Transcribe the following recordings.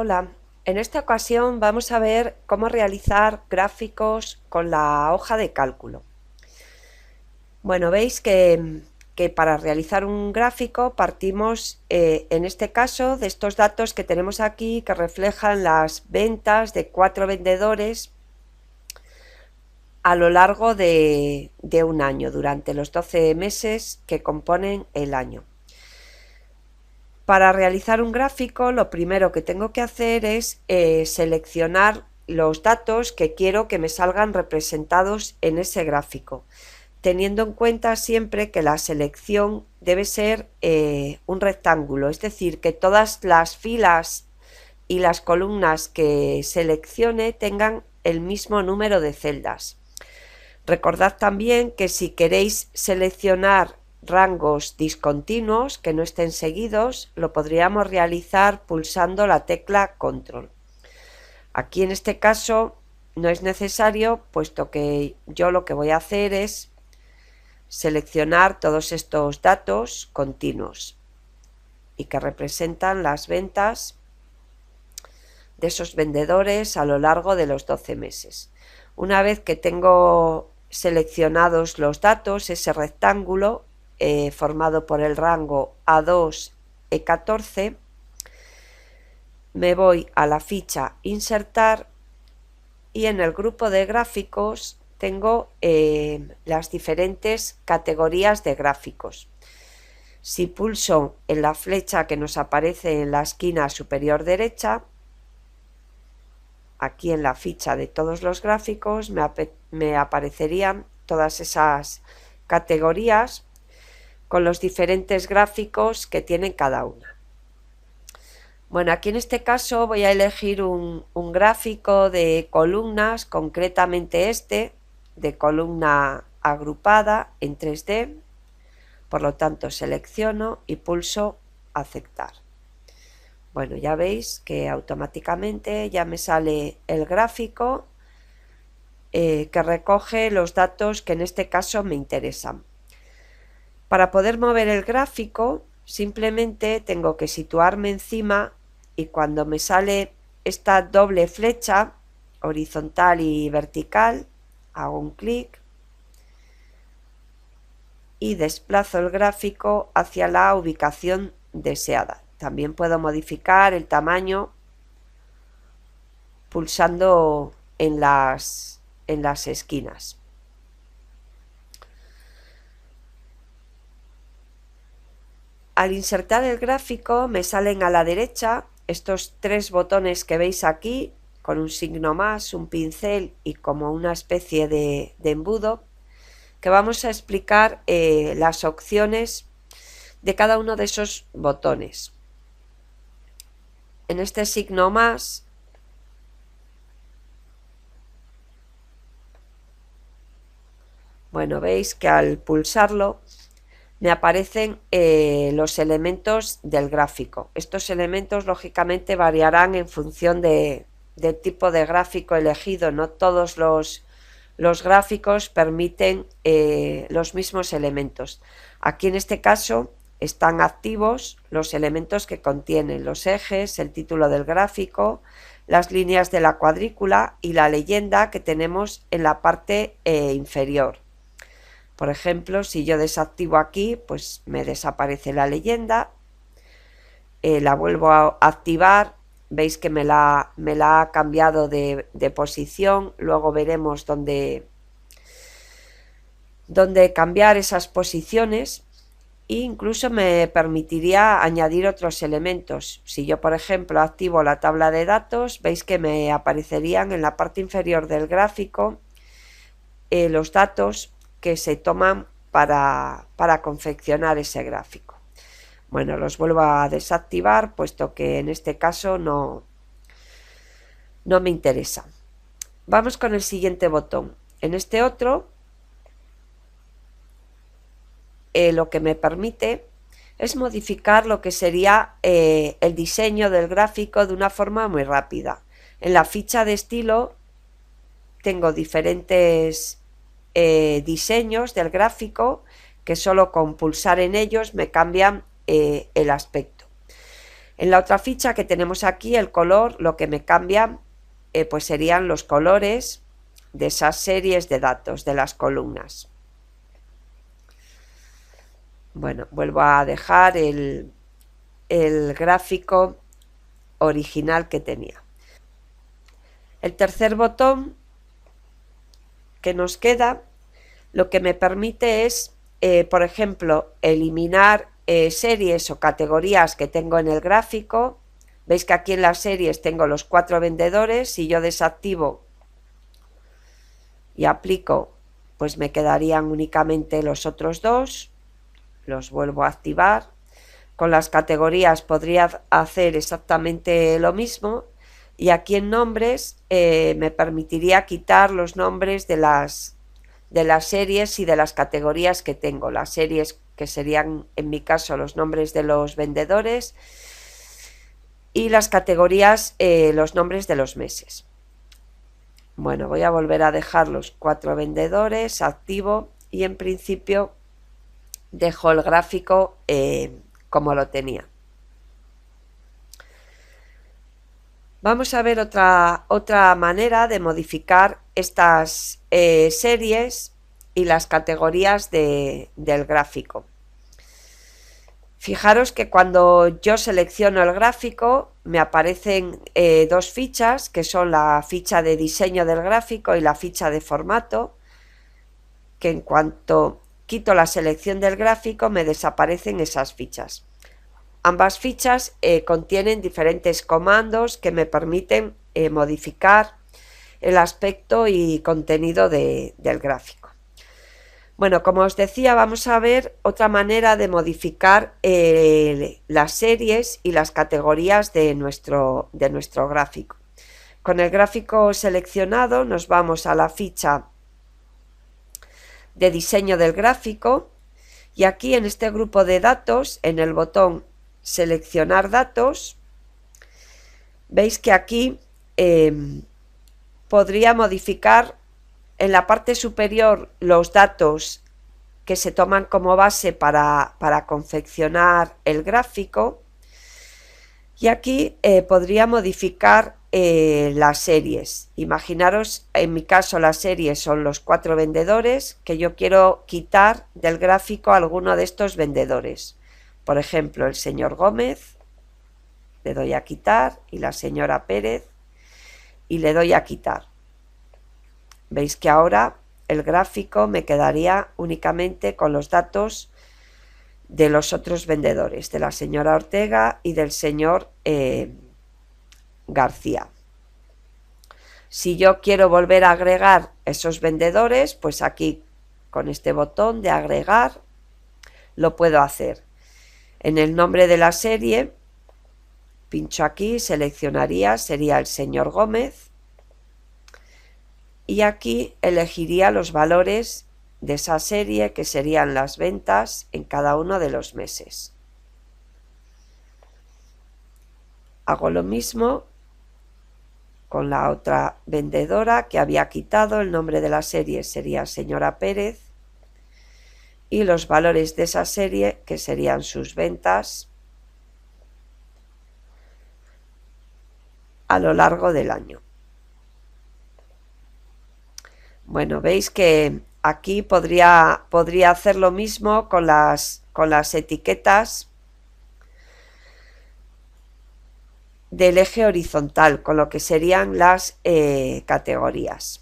Hola, en esta ocasión vamos a ver cómo realizar gráficos con la hoja de cálculo. Bueno, veis que para realizar un gráfico partimos en este caso de estos datos que tenemos aquí que reflejan las ventas de 4 vendedores a lo largo de un año, durante los 12 meses que componen el año. Para realizar un gráfico, lo primero que tengo que hacer es seleccionar los datos que quiero que me salgan representados en ese gráfico, teniendo en cuenta siempre que la selección debe ser un rectángulo, es decir, que todas las filas y las columnas que seleccione tengan el mismo número de celdas. Recordad también que si queréis seleccionar rangos discontinuos que no estén seguidos, lo podríamos realizar pulsando la tecla Control. Aquí en este caso no es necesario, puesto que yo lo que voy a hacer es seleccionar todos estos datos continuos y que representan las ventas de esos vendedores a lo largo de los 12 meses. Una vez que tengo seleccionados los datos, ese rectángulo formado por el rango A2, E14, me voy a la ficha Insertar y en el grupo de gráficos tengo las diferentes categorías de gráficos. Si pulso en la flecha que nos aparece en la esquina superior derecha, aquí en la ficha de todos los gráficos me aparecerían todas esas categorías con los diferentes gráficos que tienen cada una. Bueno, aquí en este caso voy a elegir un gráfico de columnas, concretamente este, de columna agrupada en 3D. Por lo tanto, selecciono y pulso aceptar. Bueno, ya veis que automáticamente ya me sale el gráfico que recoge los datos que en este caso me interesan. Para poder mover el gráfico, simplemente tengo que situarme encima y cuando me sale esta doble flecha, horizontal y vertical, hago un clic y desplazo el gráfico hacia la ubicación deseada. También puedo modificar el tamaño pulsando en las esquinas. Al insertar el gráfico me salen a la derecha estos 3 botones que veis aquí, con un signo más, un pincel y como una especie de embudo, que vamos a explicar las opciones de cada uno de esos botones. En este signo más bueno, veis que al pulsarlo me aparecen los elementos del gráfico. Estos elementos lógicamente variarán en función del tipo de gráfico elegido. No todos los gráficos permiten los mismos elementos. Aquí en este caso están activos los elementos que contienen los ejes, el título del gráfico, las líneas de la cuadrícula y la leyenda que tenemos en la parte inferior. Por ejemplo, si yo desactivo aquí, pues me desaparece la leyenda, la vuelvo a activar, veis que me la ha cambiado de posición, luego veremos dónde cambiar esas posiciones e incluso me permitiría añadir otros elementos. Si yo, por ejemplo, activo la tabla de datos, veis que me aparecerían en la parte inferior del gráfico los datos que se toman para confeccionar ese gráfico. Bueno, los vuelvo a desactivar puesto que en este caso no me interesa. Vamos con el siguiente botón. En este otro lo que me permite es modificar lo que sería el diseño del gráfico de una forma muy rápida. En la ficha de estilo tengo diferentes diseños del gráfico que solo con pulsar en ellos me cambian el aspecto. En la otra ficha que tenemos aquí, el color, lo que me cambia pues serían los colores de esas series de datos, de las columnas. Bueno, vuelvo a dejar el gráfico original que tenía. El tercer botón que nos queda lo que me permite es, por ejemplo, eliminar series o categorías que tengo en el gráfico. Veis que aquí en las series tengo los 4 vendedores. Si yo desactivo y aplico, pues me quedarían únicamente los otros 2. Los vuelvo a activar. Con las categorías podría hacer exactamente lo mismo. Y aquí en nombres me permitiría quitar los nombres de las series y de las categorías que tengo. Las series que serían en mi caso los nombres de los vendedores y las categorías los nombres de los meses. Bueno, voy a volver a dejar los 4 vendedores, activo y en principio dejo el gráfico como lo tenía. Vamos a ver otra manera de modificar estas series y las categorías del gráfico. Fijaros que cuando yo selecciono el gráfico me aparecen 2 fichas, que son la ficha de diseño del gráfico y la ficha de formato, que en cuanto quito la selección del gráfico me desaparecen esas fichas. Ambas fichas contienen diferentes comandos que me permiten modificar el aspecto y contenido del gráfico. Bueno, como os decía, vamos a ver otra manera de modificar las series y las categorías de nuestro gráfico. Con el gráfico seleccionado nos vamos a la ficha de diseño del gráfico y aquí en este grupo de datos, en el botón seleccionar datos, veis que aquí podría modificar en la parte superior los datos que se toman como base para confeccionar el gráfico y aquí podría modificar las series. Imaginaros, en mi caso las series son los 4 vendedores, que yo quiero quitar del gráfico alguno de estos vendedores. Por ejemplo, el señor Gómez, le doy a quitar, y la señora Pérez, y le doy a quitar. Veis que ahora el gráfico me quedaría únicamente con los datos de los otros vendedores, de la señora Ortega y del señor García. Si yo quiero volver a agregar esos vendedores, pues aquí con este botón de agregar lo puedo hacer. En el nombre de la serie, pincho aquí, seleccionaría, sería el señor Gómez, y aquí elegiría los valores de esa serie que serían las ventas en cada uno de los meses. Hago lo mismo con la otra vendedora que había quitado, el nombre de la serie sería señora Pérez y los valores de esa serie que serían sus ventas a lo largo del año. Bueno, veis que aquí podría hacer lo mismo con las etiquetas del eje horizontal, con lo que serían las categorías.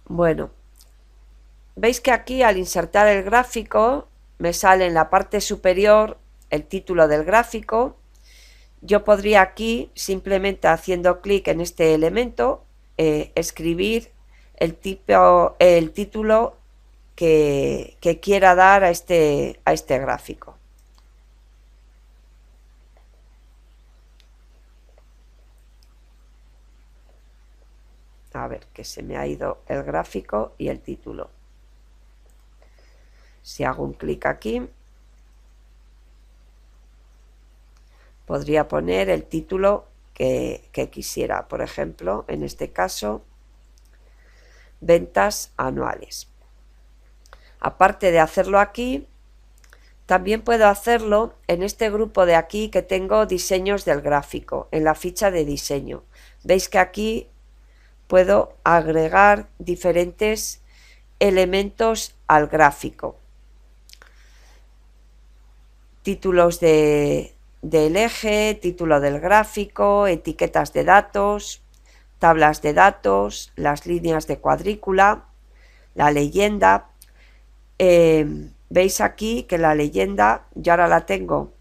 Bueno, veis que aquí al insertar el gráfico me sale en la parte superior el título del gráfico. Yo podría aquí, simplemente haciendo clic en este elemento, escribir el título que quiera dar a este gráfico. A ver, que se me ha ido el gráfico y el título. Si hago un clic aquí, podría poner el título que quisiera. Por ejemplo, en este caso, ventas anuales. Aparte de hacerlo aquí, también puedo hacerlo en este grupo de aquí que tengo diseños del gráfico, en la ficha de diseño. Veis que aquí puedo agregar diferentes elementos al gráfico. Títulos del eje, título del gráfico, etiquetas de datos, tablas de datos, las líneas de cuadrícula, la leyenda. Veis aquí que la leyenda yo ahora la tengo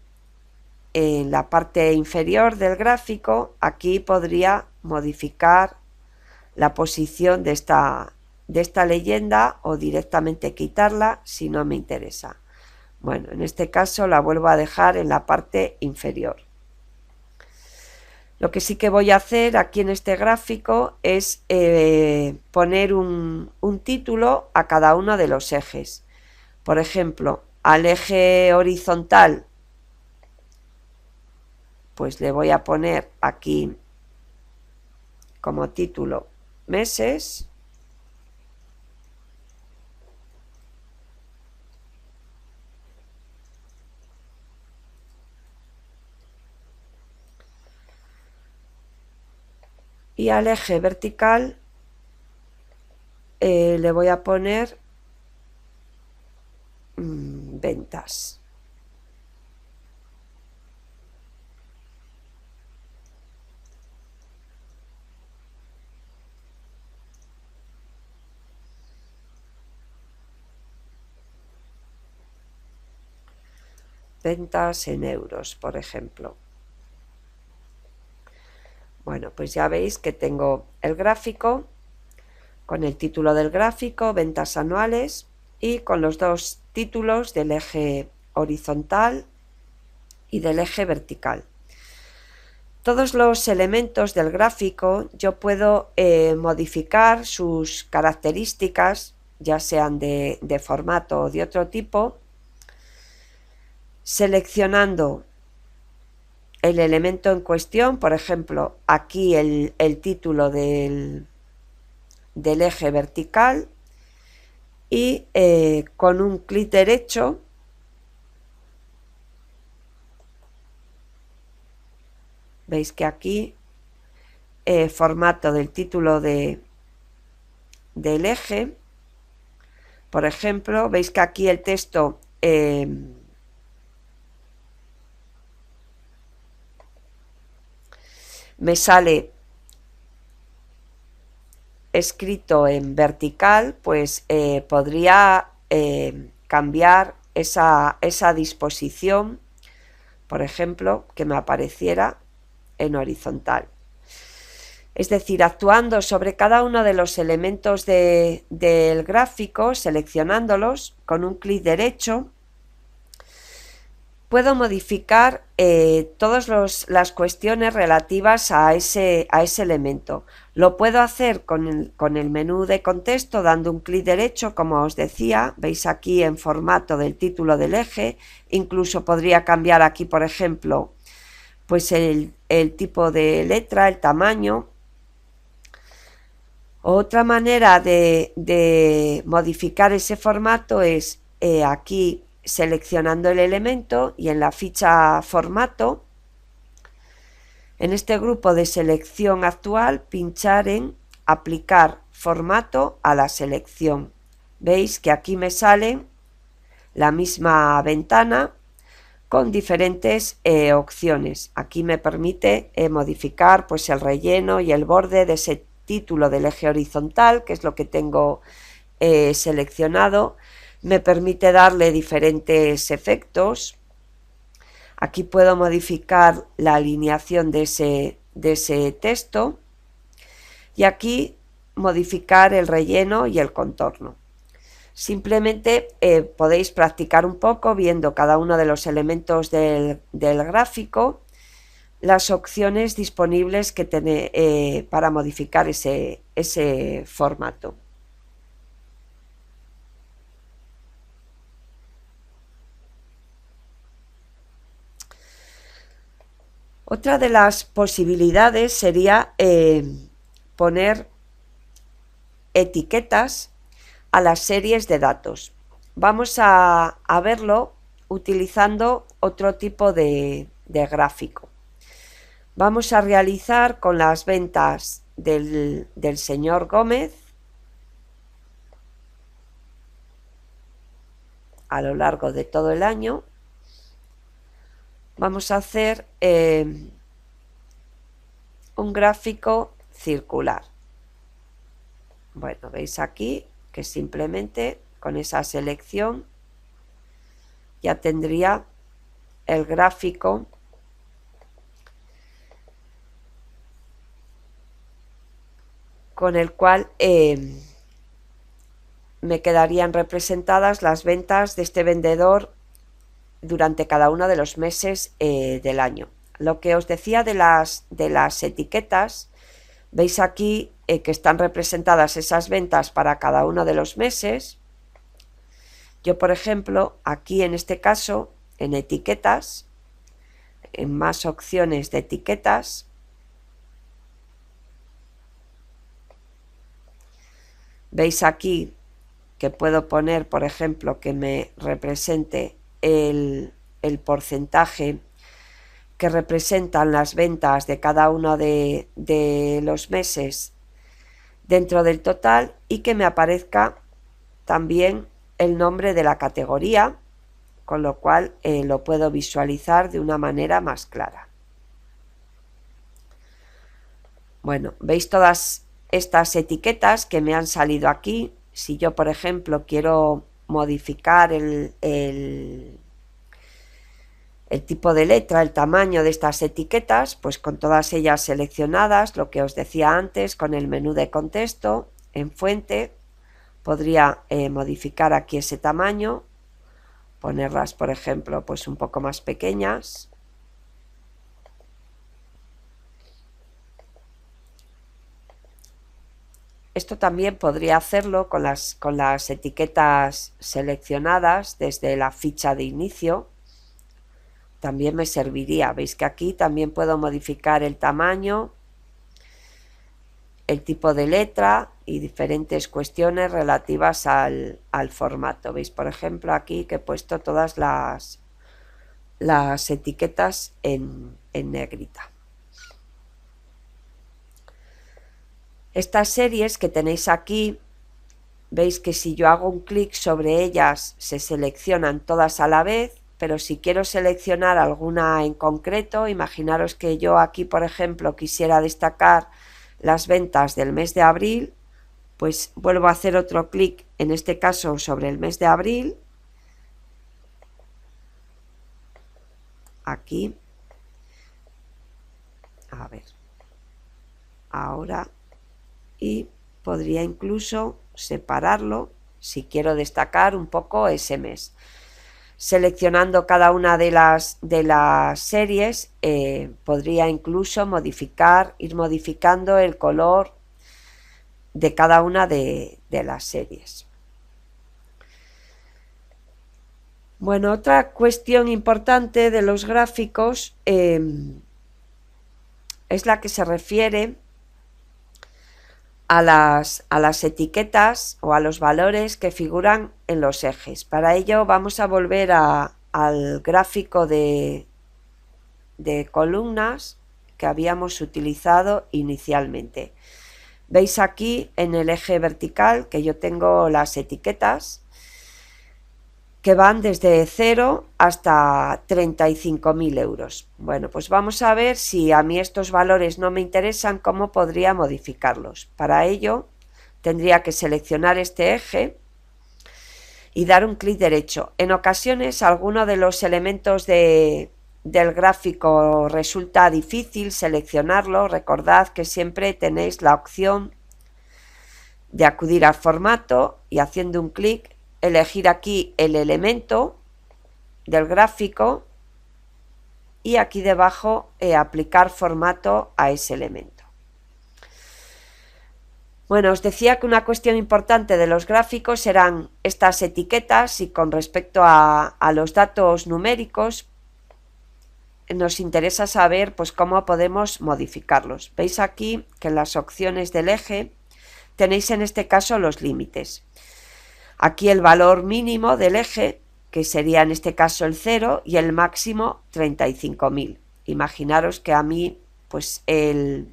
en la parte inferior del gráfico. Aquí podría modificar la posición de esta leyenda o directamente quitarla si no me interesa. Bueno, en este caso la vuelvo a dejar en la parte inferior. Lo que sí que voy a hacer aquí en este gráfico es poner un título a cada uno de los ejes. Por ejemplo, al eje horizontal, pues le voy a poner aquí como título meses. Y al eje vertical le voy a poner ventas. Ventas en euros, por ejemplo. Bueno, pues ya veis que tengo el gráfico con el título del gráfico, ventas anuales, y con los dos títulos del eje horizontal y del eje vertical. Todos los elementos del gráfico yo puedo modificar sus características, ya sean de formato o de otro tipo, seleccionando el elemento en cuestión. Por ejemplo, aquí el título del eje vertical, y con un clic derecho veis que aquí formato del título del eje. Por ejemplo, veis que aquí el texto me sale escrito en vertical, pues podría cambiar esa disposición, por ejemplo, que me apareciera en horizontal. Es decir, actuando sobre cada uno de los elementos del gráfico, seleccionándolos con un clic derecho, puedo modificar todas las cuestiones relativas a ese elemento. Lo puedo hacer con el menú de contexto dando un clic derecho, como os decía. Veis aquí en formato del título del eje. Incluso podría cambiar aquí, por ejemplo, pues el tipo de letra, el tamaño. Otra manera de modificar ese formato es aquí seleccionando el elemento y en la ficha formato, en este grupo de selección actual, pinchar en aplicar formato a la selección. Veis que aquí me sale la misma ventana con diferentes opciones. Aquí me permite modificar pues el relleno y el borde de ese título del eje horizontal, que es lo que tengo seleccionado. Me permite darle diferentes efectos. Aquí puedo modificar la alineación de ese texto y aquí modificar el relleno y el contorno. Simplemente podéis practicar un poco viendo cada uno de los elementos del gráfico, las opciones disponibles que tiene para modificar ese formato. Otra de las posibilidades sería poner etiquetas a las series de datos. Vamos a verlo utilizando otro tipo de gráfico. Vamos a realizar con las ventas del señor Gómez a lo largo de todo el año. Vamos a hacer un gráfico circular. Bueno, veis aquí que simplemente con esa selección ya tendría el gráfico con el cual me quedarían representadas las ventas de este vendedor durante cada uno de los meses del año. Lo que os decía de las etiquetas, veis aquí que están representadas esas ventas para cada uno de los meses. Yo, por ejemplo, aquí en este caso, en etiquetas, en más opciones de etiquetas, veis aquí que puedo poner, por ejemplo, que me represente el porcentaje que representan las ventas de cada uno de los meses dentro del total y que me aparezca también el nombre de la categoría, con lo cual lo puedo visualizar de una manera más clara. Bueno, veis todas estas etiquetas que me han salido aquí. Si yo, por ejemplo, quiero modificar el tipo de letra, el tamaño de estas etiquetas, pues con todas ellas seleccionadas, lo que os decía antes, con el menú de contexto, en fuente, podría modificar aquí ese tamaño, ponerlas, por ejemplo, pues un poco más pequeñas. Esto también podría hacerlo con las etiquetas seleccionadas desde la ficha de inicio. También me serviría. Veis que aquí también puedo modificar el tamaño, el tipo de letra y diferentes cuestiones relativas al formato. Veis, por ejemplo, aquí que he puesto todas las etiquetas en negrita. Estas series que tenéis aquí, veis que si yo hago un clic sobre ellas se seleccionan todas a la vez, pero si quiero seleccionar alguna en concreto, imaginaros que yo aquí, por ejemplo, quisiera destacar las ventas del mes de abril, pues vuelvo a hacer otro clic, en este caso sobre el mes de abril, aquí, a ver, ahora, y podría incluso separarlo si quiero destacar un poco ese mes. Seleccionando cada una de las series, podría incluso ir modificando el color de cada una de las series. Bueno, otra cuestión importante de los gráficos es la que se refiere a las etiquetas o a los valores que figuran en los ejes. Para ello vamos a volver al gráfico de columnas que habíamos utilizado inicialmente. Veis aquí en el eje vertical que yo tengo las etiquetas que van desde 0 hasta 35.000 euros. Bueno, pues vamos a ver si a mí estos valores no me interesan, cómo podría modificarlos. Para ello tendría que seleccionar este eje y dar un clic derecho. En ocasiones alguno de los elementos del gráfico resulta difícil seleccionarlo. Recordad que siempre tenéis la opción de acudir al formato y haciendo un clic elegir aquí el elemento del gráfico y aquí debajo aplicar formato a ese elemento. Bueno, os decía que una cuestión importante de los gráficos eran estas etiquetas y con respecto a los datos numéricos nos interesa saber pues cómo podemos modificarlos. Veis aquí que en las opciones del eje tenéis en este caso los límites. Aquí el valor mínimo del eje, que sería en este caso el 0, y el máximo 35.000. Imaginaros que a mí pues el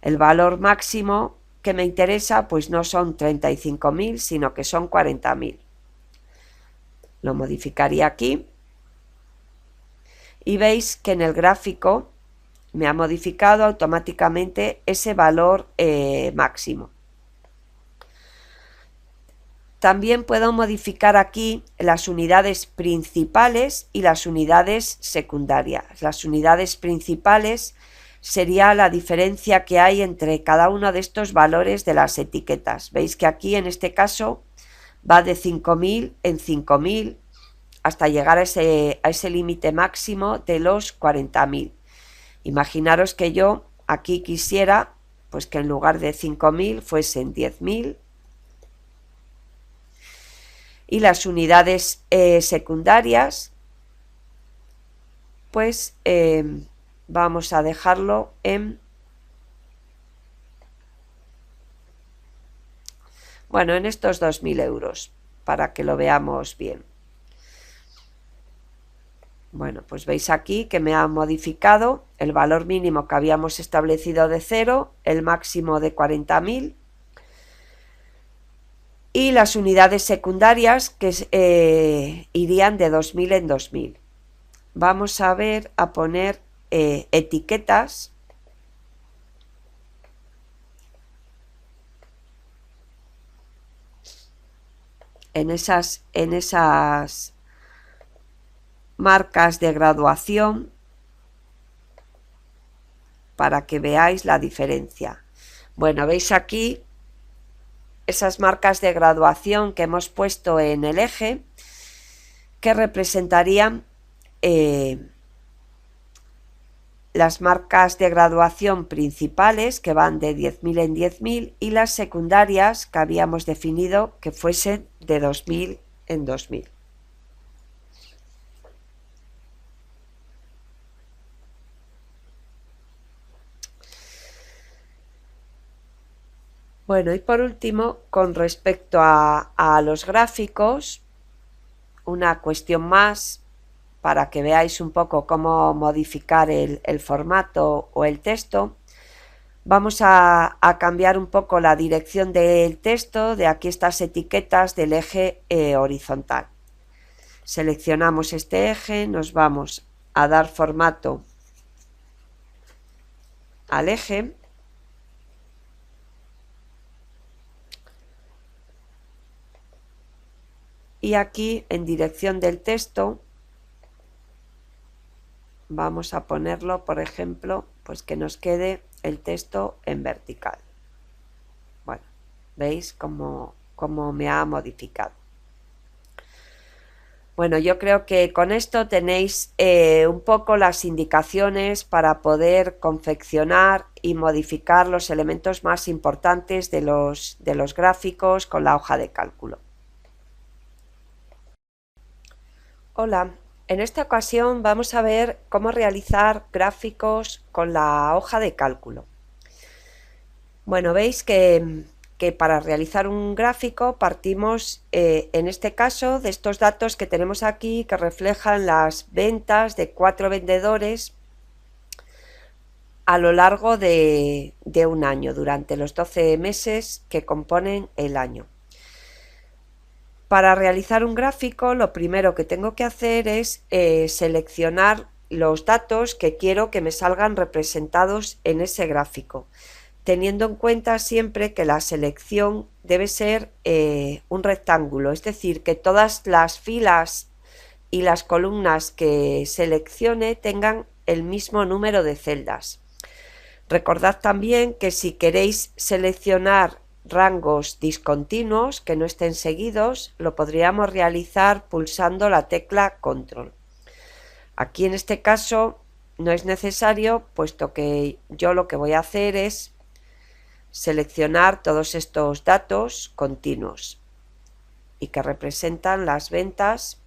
valor máximo que me interesa pues no son 35.000, sino que son 40.000. Lo modificaría aquí y veis que en el gráfico me ha modificado automáticamente ese valor máximo. También puedo modificar aquí las unidades principales y las unidades secundarias. Las unidades principales sería la diferencia que hay entre cada uno de estos valores de las etiquetas. Veis que aquí en este caso va de 5.000 en 5.000 hasta llegar a ese límite máximo de los 40.000. Imaginaros que yo aquí quisiera pues que en lugar de 5.000 fuesen 10.000. Y las unidades secundarias pues vamos a dejarlo en, bueno, en estos 2.000 euros para que lo veamos bien. Bueno, pues veis aquí que me ha modificado el valor mínimo que habíamos establecido de 0, el máximo de 40.000 y las unidades secundarias que irían de 2.000 en 2.000. Vamos a ver a poner etiquetas en esas marcas de graduación para que veáis la diferencia. Bueno, veis aquí esas marcas de graduación que hemos puesto en el eje que representarían las marcas de graduación principales que van de 10.000 en 10.000 y las secundarias que habíamos definido que fuesen de 2.000 en 2.000. Bueno, y por último, con respecto a los gráficos, una cuestión más para que veáis un poco cómo modificar el formato o el texto. Vamos a cambiar un poco la dirección del texto de aquí estas etiquetas del eje horizontal. Seleccionamos este eje, nos vamos a dar formato al eje. Y aquí en dirección del texto vamos a ponerlo, por ejemplo, pues que nos quede el texto en vertical. Bueno, veis cómo me ha modificado. Bueno, yo creo que con esto tenéis un poco las indicaciones para poder confeccionar y modificar los elementos más importantes de los gráficos con la hoja de cálculo. Hola, en esta ocasión vamos a ver cómo realizar gráficos con la hoja de cálculo. Bueno, veis que para realizar un gráfico partimos en este caso de estos datos que tenemos aquí que reflejan las ventas de 4 vendedores a lo largo de un año, durante los 12 meses que componen el año. Para realizar un gráfico, lo primero que tengo que hacer es seleccionar los datos que quiero que me salgan representados en ese gráfico, teniendo en cuenta siempre que la selección debe ser un rectángulo, es decir, que todas las filas y las columnas que seleccione tengan el mismo número de celdas. Recordad también que si queréis seleccionar rangos discontinuos que no estén seguidos, lo podríamos realizar pulsando la tecla control. Aquí en este caso no es necesario, puesto que yo lo que voy a hacer es seleccionar todos estos datos continuos y que representan las ventas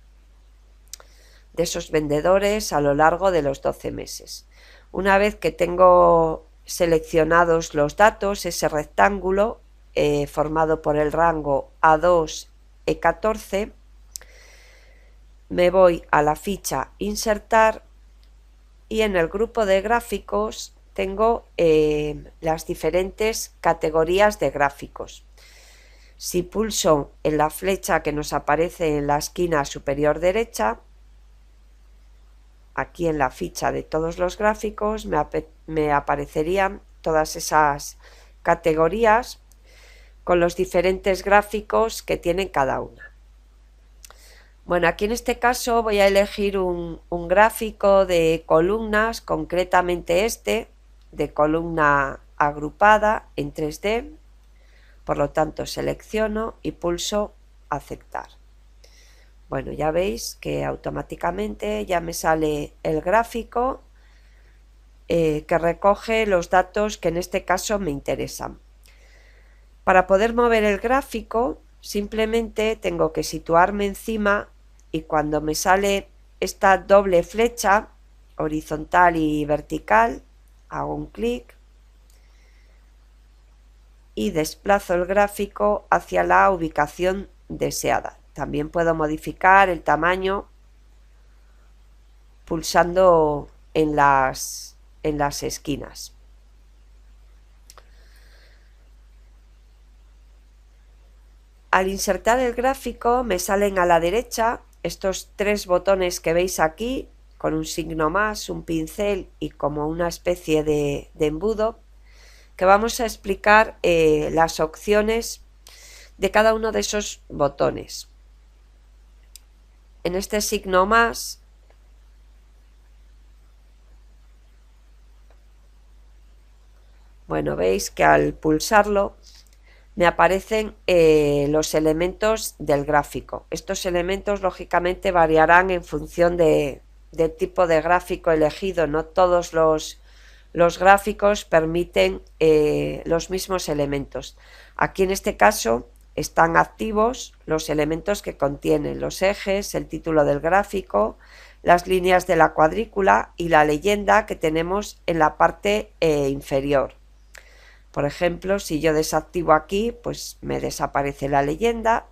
de esos vendedores a lo largo de los 12 meses. Una vez que tengo seleccionados los datos, ese rectángulo, formado por el rango A2, E14, me voy a la ficha Insertar y en el grupo de gráficos tengo las diferentes categorías de gráficos. Si pulso en la flecha que nos aparece en la esquina superior derecha, aquí en la ficha de todos los gráficos me aparecerían todas esas categorías con los diferentes gráficos que tienen cada una. Bueno, aquí en este caso voy a elegir un gráfico de columnas, concretamente este, de columna agrupada en 3D. Por lo tanto, selecciono y pulso aceptar. Bueno, ya veis que automáticamente ya me sale el gráfico que recoge los datos que en este caso me interesan. Para poder mover el gráfico, simplemente tengo que situarme encima y cuando me sale esta doble flecha, horizontal y vertical, hago un clic y desplazo el gráfico hacia la ubicación deseada. También puedo modificar el tamaño pulsando en las esquinas. Al insertar el gráfico me salen a la derecha estos tres botones que veis aquí, con un signo más, un pincel y como una especie de embudo, que vamos a explicar las opciones de cada uno de esos botones. En este signo más bueno, veis que al pulsarlo me aparecen los elementos del gráfico. Estos elementos lógicamente variarán en función del tipo de gráfico elegido. No todos los gráficos permiten los mismos elementos. Aquí en este caso están activos los elementos que contienen los ejes, el título del gráfico, las líneas de la cuadrícula y la leyenda que tenemos en la parte inferior. Por ejemplo, si yo desactivo aquí, pues me desaparece la leyenda,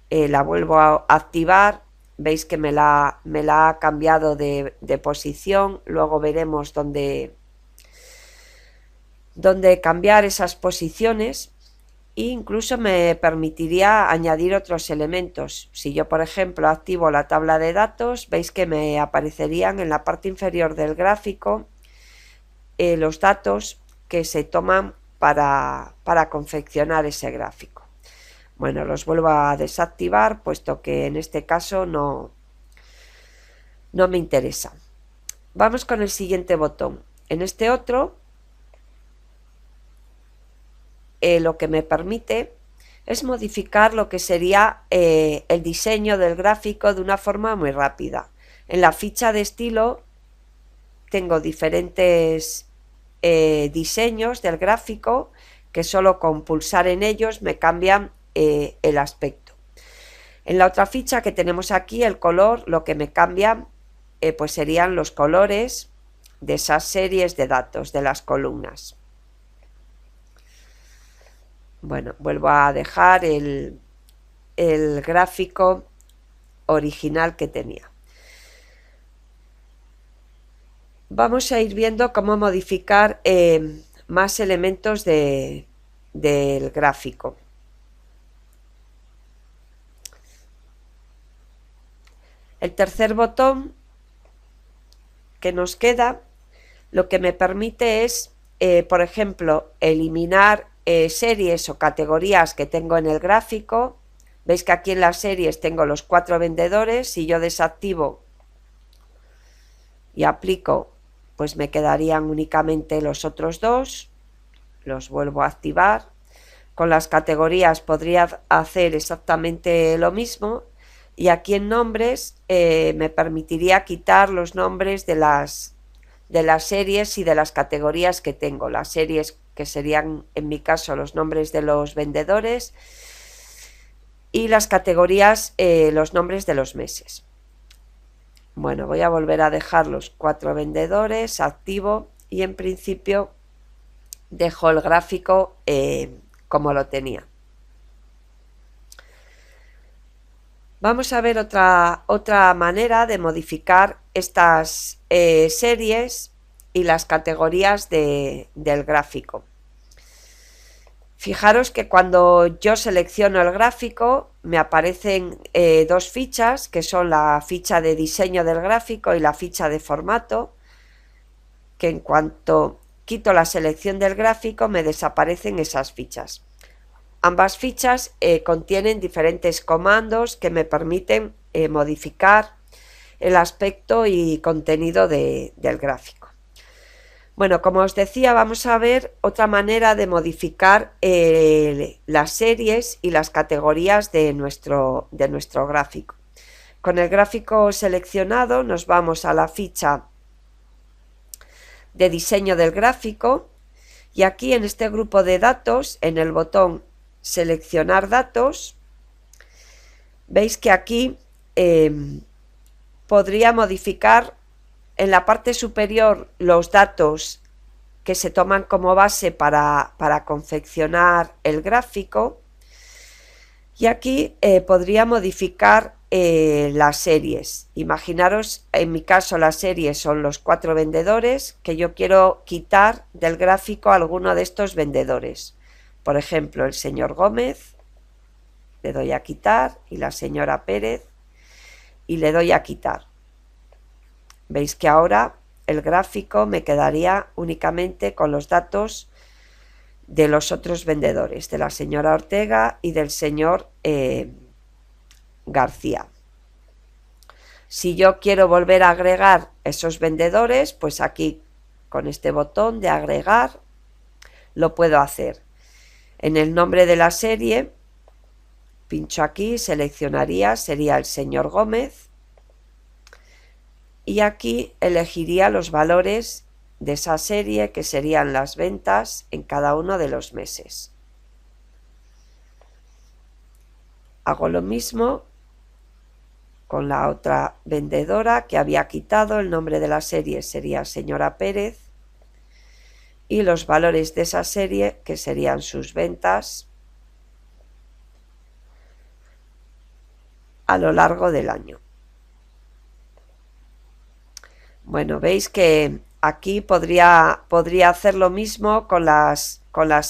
la vuelvo a activar, veis que me la ha cambiado de posición, luego veremos dónde cambiar esas posiciones e incluso me permitiría añadir otros elementos. Si yo, por ejemplo, activo la tabla de datos, veis que me aparecerían en la parte inferior del gráfico los datos que se toman para confeccionar ese gráfico. Bueno, los vuelvo a desactivar puesto que en este caso no me interesa. Vamos con el siguiente botón. En este otro lo que me permite es modificar lo que sería el diseño del gráfico de una forma muy rápida. En la ficha de estilo tengo diferentes diseños del gráfico que solo con pulsar en ellos me cambian el aspecto. En la otra ficha que tenemos aquí, el color, lo que me cambia pues serían los colores de esas series de datos de las columnas. Bueno, vuelvo a dejar el gráfico original que tenía. Vamos a ir viendo cómo modificar más elementos del gráfico. El tercer botón que nos queda lo que me permite es, por ejemplo, eliminar series o categorías que tengo en el gráfico. Veis que aquí en las series tengo los 4 vendedores. Si yo desactivo y aplico, pues me quedarían únicamente los otros 2. Los vuelvo a activar. Con las categorías podría hacer exactamente lo mismo. Y aquí en nombres me permitiría quitar los nombres de las series y de las categorías que tengo. Las series que serían en mi caso los nombres de los vendedores y las categorías los nombres de los meses. Bueno, voy a volver a dejar los 4 vendedores, activo y en principio dejo el gráfico como lo tenía. Vamos a ver otra manera de modificar estas series y las categorías del gráfico. Fijaros que cuando yo selecciono el gráfico me aparecen dos fichas, que son la ficha de diseño del gráfico y la ficha de formato, que en cuanto quito la selección del gráfico me desaparecen esas fichas. Ambas fichas contienen diferentes comandos que me permiten modificar el aspecto y contenido del gráfico. Bueno, como os decía, vamos a ver otra manera de modificar las series y las categorías de nuestro gráfico. Con el gráfico seleccionado nos vamos a la ficha de diseño del gráfico y aquí en este grupo de datos, en el botón seleccionar datos, veis que aquí podría modificar en la parte superior los datos que se toman como base para confeccionar el gráfico y aquí podría modificar las series. Imaginaros, en mi caso las series son los 4 vendedores, que yo quiero quitar del gráfico alguno de estos vendedores. Por ejemplo, el señor Gómez, le doy a quitar, y la señora Pérez, y le doy a quitar. Veis que ahora el gráfico me quedaría únicamente con los datos de los otros vendedores, de la señora Ortega y del señor García. Si yo quiero volver a agregar esos vendedores, pues aquí con este botón de agregar lo puedo hacer. En el nombre de la serie pincho aquí, seleccionaría, sería el señor Gómez y aquí elegiría los valores de esa serie que serían las ventas en cada uno de los meses. Hago lo mismo con la otra vendedora que había quitado, el nombre de la serie sería señora Pérez y los valores de esa serie que serían sus ventas a lo largo del año. Bueno, veis que aquí podría hacer lo mismo con las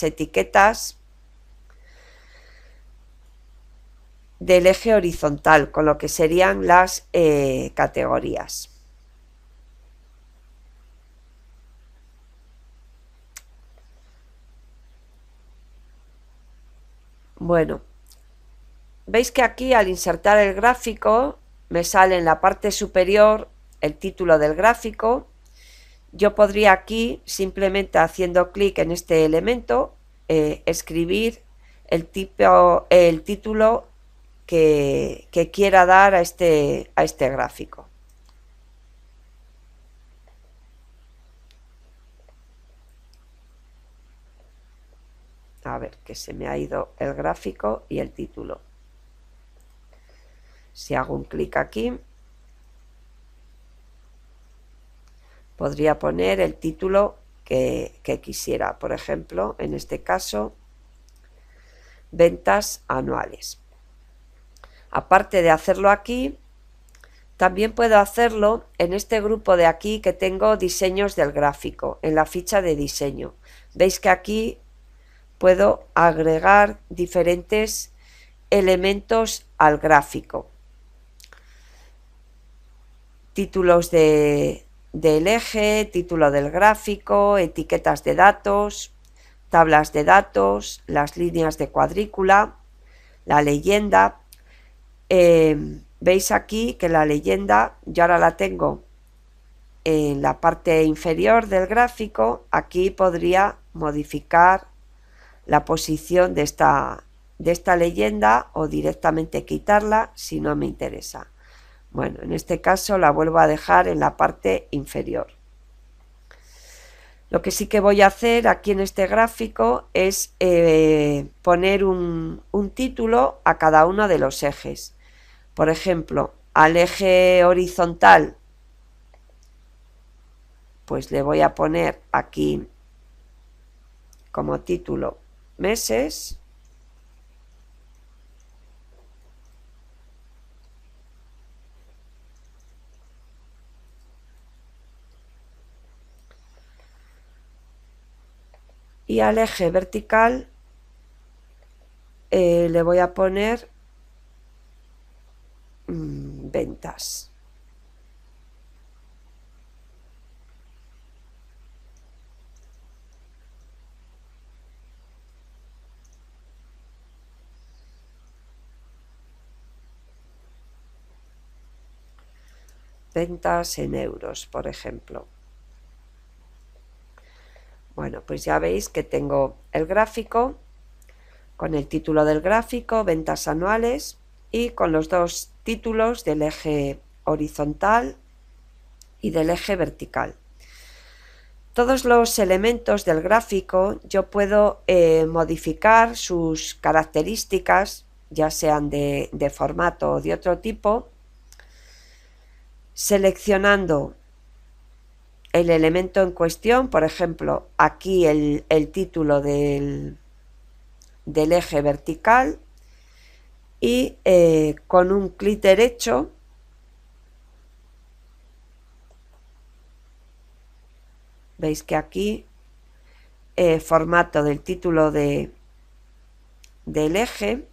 etiquetas del eje horizontal, con lo que serían las categorías. Bueno, veis que aquí al insertar el gráfico me sale en la parte superior el título del gráfico. Yo podría aquí, simplemente haciendo clic en este elemento, escribir el título que quiera dar a este gráfico. A ver, que se me ha ido el gráfico y el título. Si hago un clic aquí, podría poner el título que quisiera. Por ejemplo, en este caso, ventas anuales. Aparte de hacerlo aquí, también puedo hacerlo en este grupo de aquí que tengo diseños del gráfico, en la ficha de diseño. Veis que aquí puedo agregar diferentes elementos al gráfico. Títulos del eje, título del gráfico, etiquetas de datos, tablas de datos, las líneas de cuadrícula, la leyenda. Veis aquí que la leyenda yo ahora la tengo en la parte inferior del gráfico. Aquí podría modificar la posición de esta leyenda o directamente quitarla si no me interesa. Bueno, en este caso la vuelvo a dejar en la parte inferior. Lo que sí que voy a hacer aquí en este gráfico es poner un título a cada uno de los ejes. Por ejemplo, al eje horizontal, pues le voy a poner aquí como título meses. Y al eje vertical le voy a poner ventas. Ventas en euros, por ejemplo. Bueno, pues ya veis que tengo el gráfico con el título del gráfico, ventas anuales, y con los dos títulos del eje horizontal y del eje vertical. Todos los elementos del gráfico yo puedo modificar sus características, ya sean de formato o de otro tipo, seleccionando el elemento en cuestión, por ejemplo, aquí el título del eje vertical, y con un clic derecho veis que aquí formato del título del eje,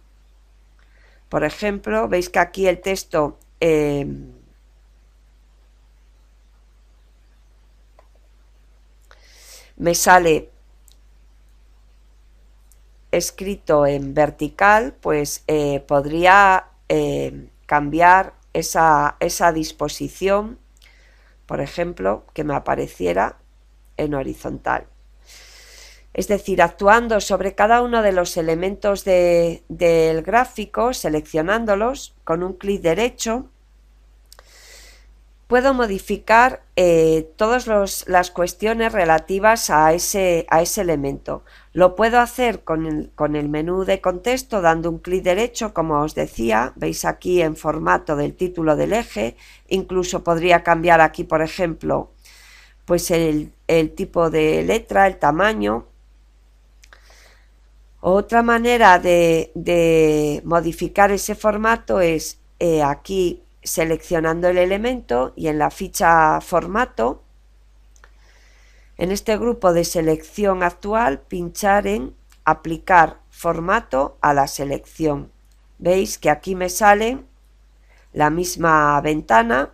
por ejemplo, veis que aquí el texto me sale escrito en vertical, pues podría cambiar esa disposición, por ejemplo, que me apareciera en horizontal. Es decir, actuando sobre cada uno de los elementos del gráfico, seleccionándolos con un clic derecho, puedo modificar todas las cuestiones relativas a ese elemento. Lo puedo hacer con el menú de contexto dando un clic derecho, como os decía, veis aquí en formato del título del eje. Incluso podría cambiar aquí, por ejemplo, pues el tipo de letra, el tamaño. Otra manera de modificar ese formato es aquí seleccionando el elemento y en la ficha formato, en este grupo de selección actual, pinchar en aplicar formato a la selección. Veis que aquí me sale la misma ventana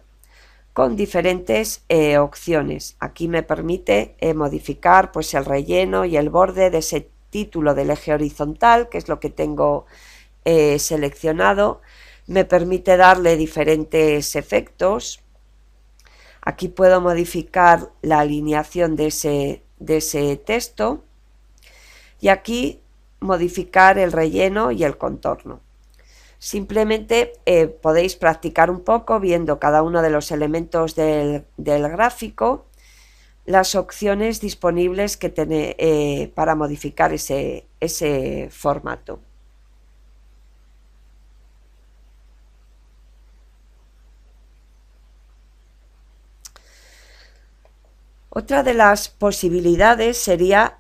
con diferentes opciones. Aquí me permite modificar pues el relleno y el borde de ese título del eje horizontal, que es lo que tengo seleccionado. Me permite darle diferentes efectos. Aquí puedo modificar la alineación de ese texto y aquí modificar el relleno y el contorno. Simplemente podéis practicar un poco viendo cada uno de los elementos del gráfico, las opciones disponibles que tenéis para modificar ese formato. Otra de las posibilidades sería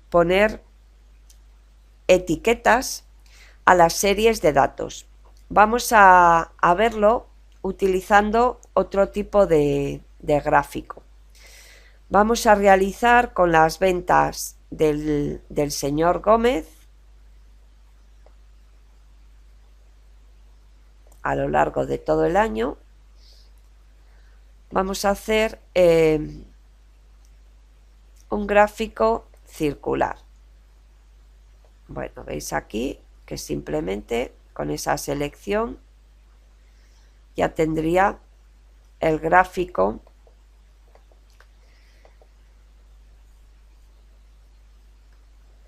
poner etiquetas a las series de datos. Vamos a verlo utilizando otro tipo de gráfico. Vamos a realizar con las ventas del señor Gómez a lo largo de todo el año. Vamos a hacer un gráfico circular. Bueno, veis aquí que simplemente con esa selección ya tendría el gráfico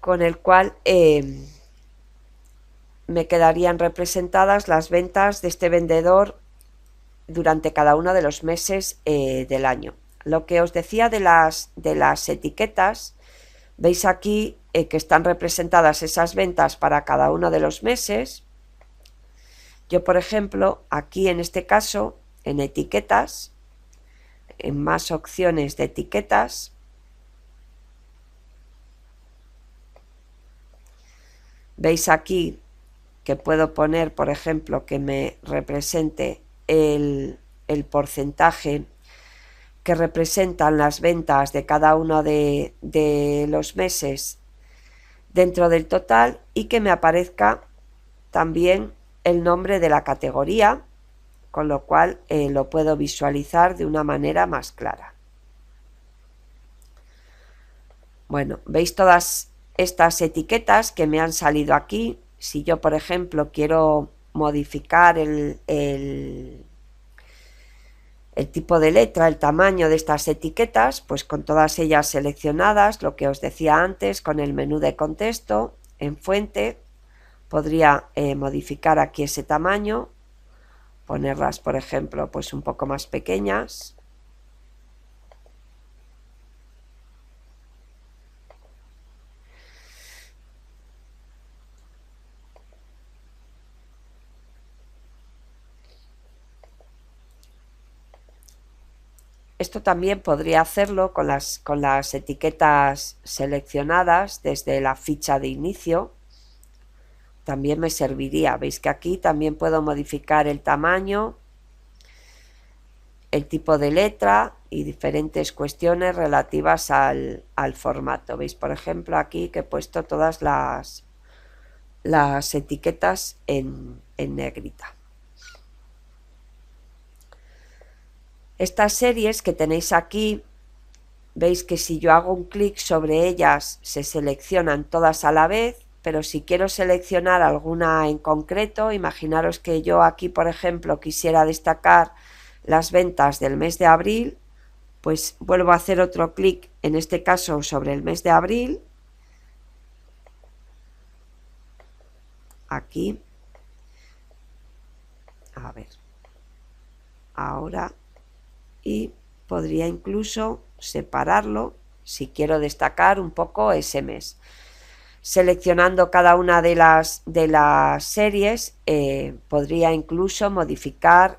con el cual me quedarían representadas las ventas de este vendedor durante cada uno de los meses del año. Lo que os decía de las etiquetas, veis aquí que están representadas esas ventas para cada uno de los meses. Yo, por ejemplo, aquí en este caso, en etiquetas, en más opciones de etiquetas, Veis aquí que puedo poner, por ejemplo, que me represente el porcentaje que representan las ventas de cada uno de los meses dentro del total, y que me aparezca también el nombre de la categoría, con lo cual lo puedo visualizar de una manera más clara. Bueno, veis todas estas etiquetas que me han salido aquí. Si yo, por ejemplo, quiero modificar el tipo de letra, el tamaño de estas etiquetas, pues con todas ellas seleccionadas, lo que os decía antes, con el menú de contexto, en fuente, podría modificar aquí ese tamaño, ponerlas, por ejemplo, pues un poco más pequeñas. Esto también podría hacerlo con las etiquetas seleccionadas desde la ficha de inicio. También me serviría. Veis que aquí también puedo modificar el tamaño, el tipo de letra y diferentes cuestiones relativas al formato. Veis, por ejemplo, aquí que he puesto todas las etiquetas en negrita. Estas series que tenéis aquí, veis que si yo hago un clic sobre ellas se seleccionan todas a la vez, pero si quiero seleccionar alguna en concreto, imaginaros que yo aquí, por ejemplo, quisiera destacar las ventas del mes de abril, pues vuelvo a hacer otro clic, en este caso sobre el mes de abril, aquí, a ver, ahora, y podría incluso separarlo si quiero destacar un poco ese mes. Seleccionando cada una de las series, podría incluso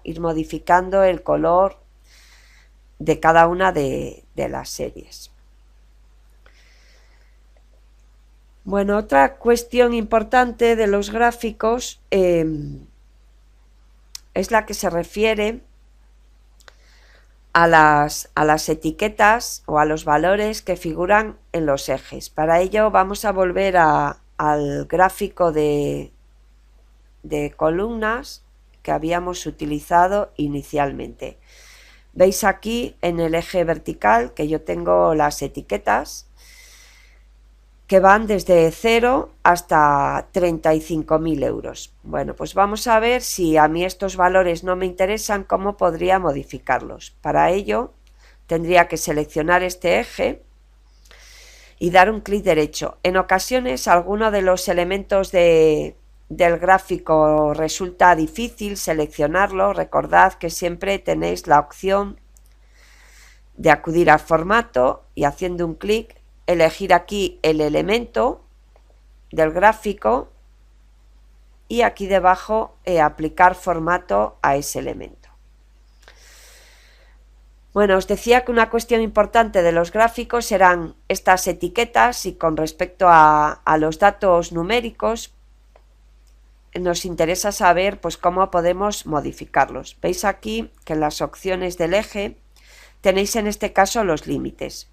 ir modificando el color de cada una de las series. Bueno, otra cuestión importante de los gráficos es la que se refiere a las etiquetas o a los valores que figuran en los ejes. Para ello vamos a volver al gráfico de columnas que habíamos utilizado inicialmente. Veis aquí en el eje vertical que yo tengo las etiquetas que van desde 0 hasta 35.000 euros. Bueno, pues vamos a ver si a mí estos valores no me interesan, cómo podría modificarlos. Para ello tendría que seleccionar este eje y dar un clic derecho. En ocasiones alguno de los elementos del gráfico resulta difícil seleccionarlo. Recordad que siempre tenéis la opción de acudir al formato y haciendo un clic elegir aquí el elemento del gráfico y aquí debajo aplicar formato a ese elemento. Bueno, os decía que una cuestión importante de los gráficos eran estas etiquetas, y con respecto a los datos numéricos nos interesa saber pues cómo podemos modificarlos. Veis aquí que en las opciones del eje tenéis en este caso los límites.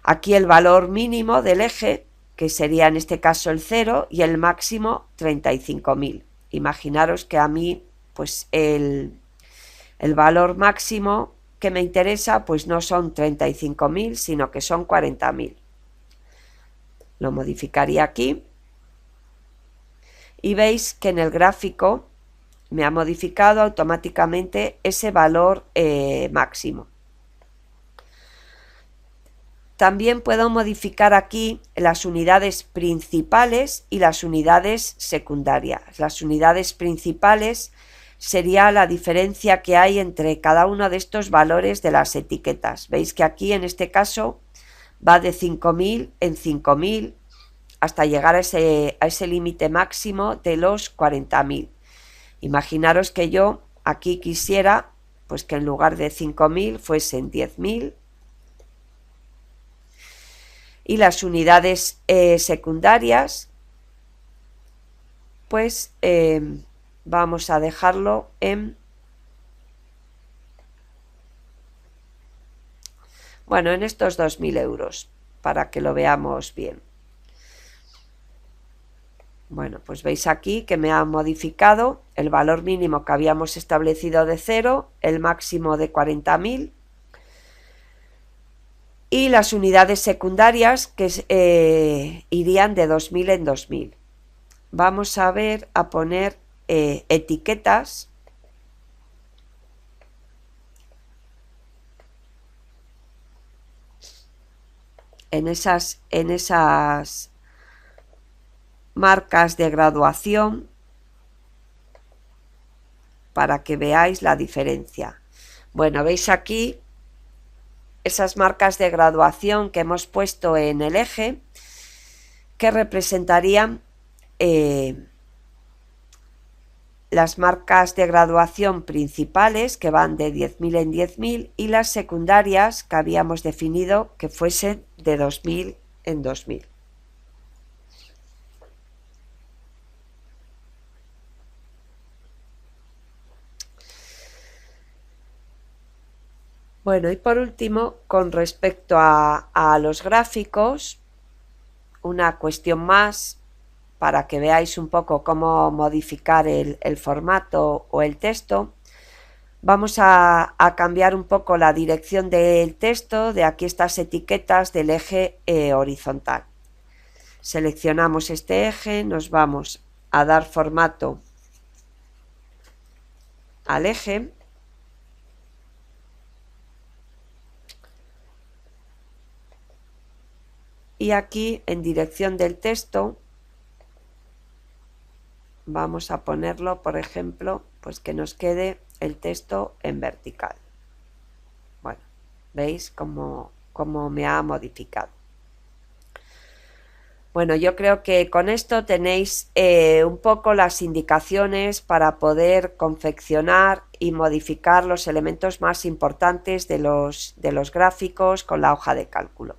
Aquí el valor mínimo del eje, que sería en este caso el 0, y el máximo 35.000. Imaginaros que a mí pues el valor máximo que me interesa pues no son 35.000, sino que son 40.000. Lo modificaría aquí y veis que en el gráfico me ha modificado automáticamente ese valor máximo. También puedo modificar aquí las unidades principales y las unidades secundarias. Las unidades principales sería la diferencia que hay entre cada uno de estos valores de las etiquetas. Veis que aquí en este caso va de 5.000 en 5.000 hasta llegar a ese límite máximo de los 40.000. Imaginaros que yo aquí quisiera pues que en lugar de 5.000 fuesen 10.000. Y las unidades secundarias pues vamos a dejarlo en, bueno, en estos 2.000 euros para que lo veamos bien. Bueno, pues veis aquí que me ha modificado el valor mínimo que habíamos establecido de 0, el máximo de 40.000 y las unidades secundarias que irían de 2.000 en 2.000. Vamos a ver a poner etiquetas en esas marcas de graduación para que veáis la diferencia. Bueno, veis aquí esas marcas de graduación que hemos puesto en el eje que representarían las marcas de graduación principales que van de 10.000 en 10.000 y las secundarias que habíamos definido que fuesen de 2.000 en 2.000. Bueno, y por último, con respecto a los gráficos, una cuestión más para que veáis un poco cómo modificar el formato o el texto. Vamos a cambiar un poco la dirección del texto de aquí estas etiquetas del eje horizontal. Seleccionamos este eje, nos vamos a dar formato al eje. Y aquí en dirección del texto vamos a ponerlo, por ejemplo, pues que nos quede el texto en vertical. Bueno, veis cómo me ha modificado. Bueno, yo creo que con esto tenéis un poco las indicaciones para poder confeccionar y modificar los elementos más importantes de los gráficos con la hoja de cálculo.